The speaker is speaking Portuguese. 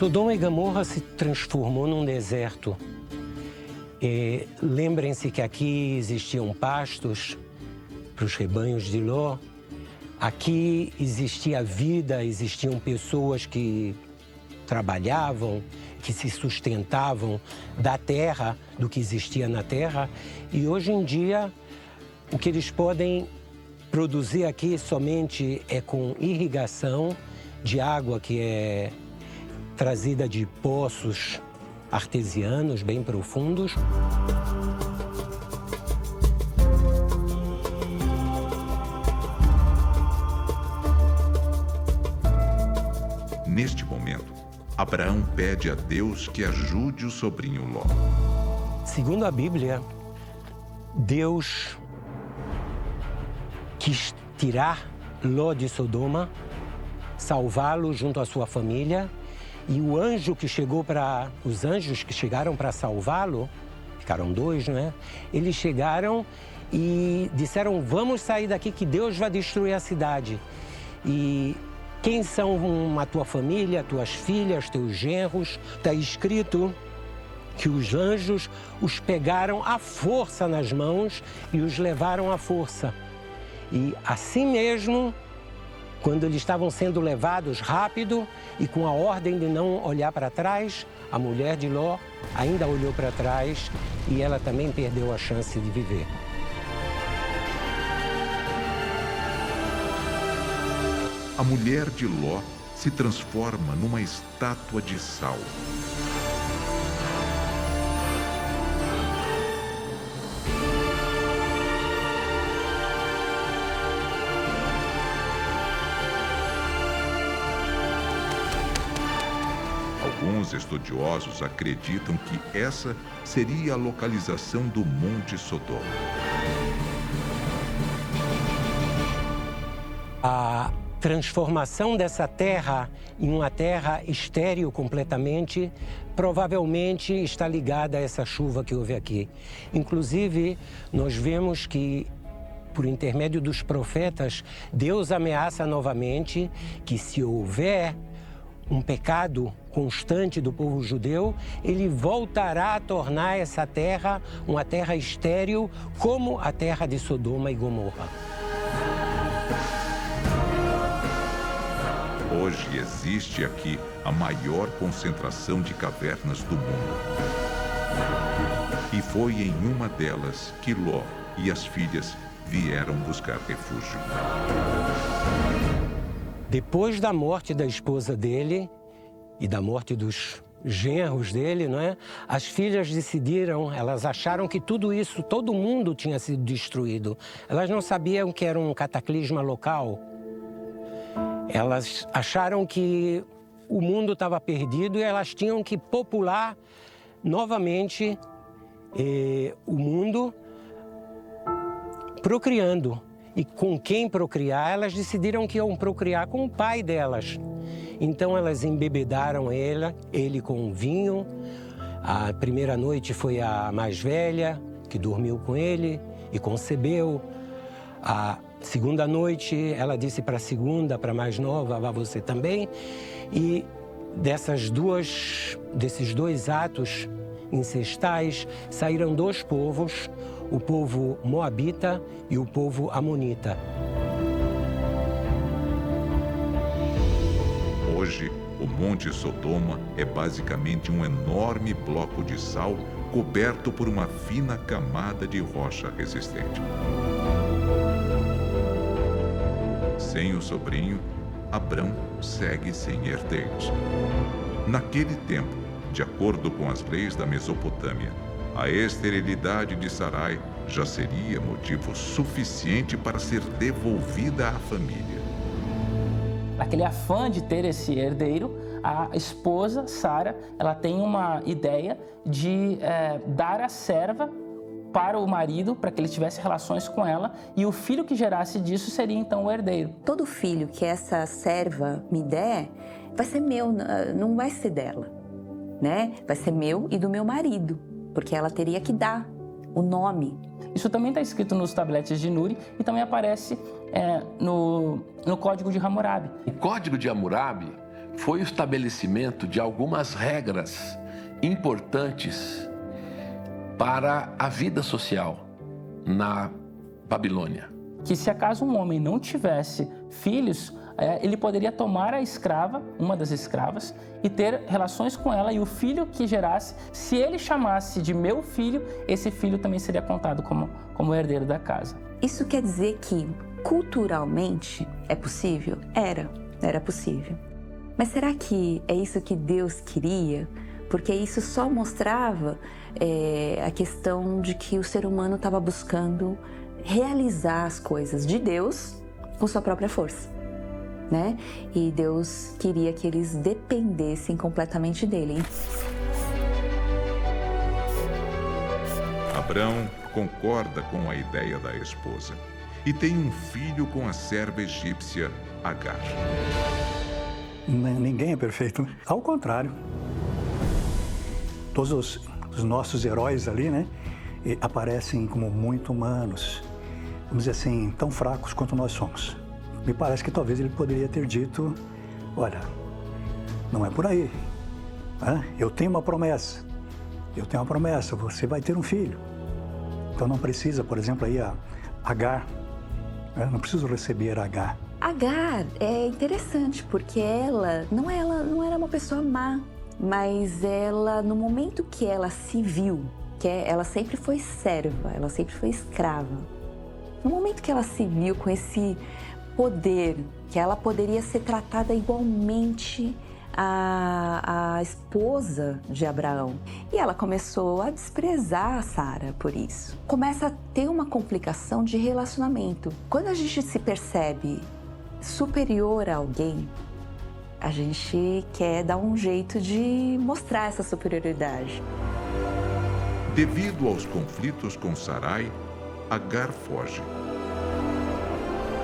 Sodoma e Gomorra se transformou num deserto. Lembrem-se que aqui existiam pastos para os rebanhos de Ló. Aqui existia vida, existiam pessoas que trabalhavam, que se sustentavam da terra, do que existia na terra. E hoje em dia, o que eles podem produzir aqui somente é com irrigação de água que é trazida de poços artesianos bem profundos. Neste momento, Abraão pede a Deus que ajude o sobrinho Ló. Segundo a Bíblia, Deus quis tirar Ló de Sodoma, salvá-lo junto à sua família, e os anjos que chegaram para salvá-lo, ficaram 2, né? Eles chegaram e disseram: vamos sair daqui que Deus vai destruir a cidade. E quem são a tua família, tuas filhas, teus genros? Está escrito que os anjos os pegaram à força nas mãos e os levaram à força. E assim mesmo, quando eles estavam sendo levados rápido e com a ordem de não olhar para trás, a mulher de Ló ainda olhou para trás e ela também perdeu a chance de viver. A mulher de Ló se transforma numa estátua de sal. Alguns estudiosos acreditam que essa seria a localização do Monte Sodoma. A transformação dessa terra em uma terra estéril completamente, provavelmente está ligada a essa chuva que houve aqui. Inclusive, nós vemos que, por intermédio dos profetas, Deus ameaça novamente que se houver um pecado constante do povo judeu, ele voltará a tornar essa terra uma terra estéril, como a terra de Sodoma e Gomorra. Hoje existe aqui a maior concentração de cavernas do mundo. E foi em uma delas que Ló e as filhas vieram buscar refúgio. Depois da morte da esposa dele e da morte dos genros dele, não é? As filhas decidiram, elas acharam que tudo isso, todo mundo tinha sido destruído. Elas não sabiam que era um cataclisma local. Elas acharam que o mundo estava perdido e elas tinham que popular novamente o mundo, procriando. E com quem procriar, elas decidiram que iam procriar com o pai delas. Então elas embebedaram ele com vinho. A primeira noite foi a mais velha, que dormiu com ele e concebeu. A segunda noite, ela disse para a segunda, para a mais nova: vá você também. E desses 2 atos incestais, saíram 2 povos, o povo moabita e o povo amonita. Hoje, o Monte Sodoma é basicamente um enorme bloco de sal coberto por uma fina camada de rocha resistente. Sem o sobrinho, Abrão segue sem herdeiros. Naquele tempo, de acordo com as leis da Mesopotâmia, a esterilidade de Sarai já seria motivo suficiente para ser devolvida à família. Aquele afã de ter esse herdeiro, a esposa, Sara, ela tem uma ideia de dar a serva para o marido, para que ele tivesse relações com ela, e o filho que gerasse disso seria então o herdeiro. Todo filho que essa serva me der, vai ser meu, não vai ser dela, né? Vai ser meu e do meu marido, porque ela teria que dar o nome. Isso também está escrito nos tabletes de Nuri e também aparece no Código de Hammurabi. O Código de Hammurabi foi o estabelecimento de algumas regras importantes para a vida social na Babilônia. Que se acaso um homem não tivesse filhos, ele poderia tomar a escrava, uma das escravas, e ter relações com ela, e o filho que gerasse, se ele chamasse de meu filho, esse filho também seria contado como herdeiro da casa. Isso quer dizer que, culturalmente, é possível? Era possível. Mas será que é isso que Deus queria? Porque isso só mostrava a questão de que o ser humano estava buscando realizar as coisas de Deus com sua própria força, né? E Deus queria que eles dependessem completamente dele. Abrão concorda com a ideia da esposa e tem um filho com a serva egípcia Agar. Ninguém é perfeito. Ao contrário. Todos os nossos heróis ali, né, aparecem como muito humanos. Vamos dizer assim, tão fracos quanto nós somos. Me parece que talvez ele poderia ter dito, olha, não é por aí. Eu tenho uma promessa. Você vai ter um filho. Então não precisa, por exemplo, aí a Agar. Não preciso receber Agar. Agar é interessante porque ela não era uma pessoa má, mas ela, no momento que ela se viu, ela sempre foi serva, ela sempre foi escrava. No momento que ela se viu com esse poder, que ela poderia ser tratada igualmente a esposa de Abraão. E ela começou a desprezar Sara por isso. Começa a ter uma complicação de relacionamento. Quando a gente se percebe superior a alguém, a gente quer dar um jeito de mostrar essa superioridade. Devido aos conflitos com Sarai, Agar foge.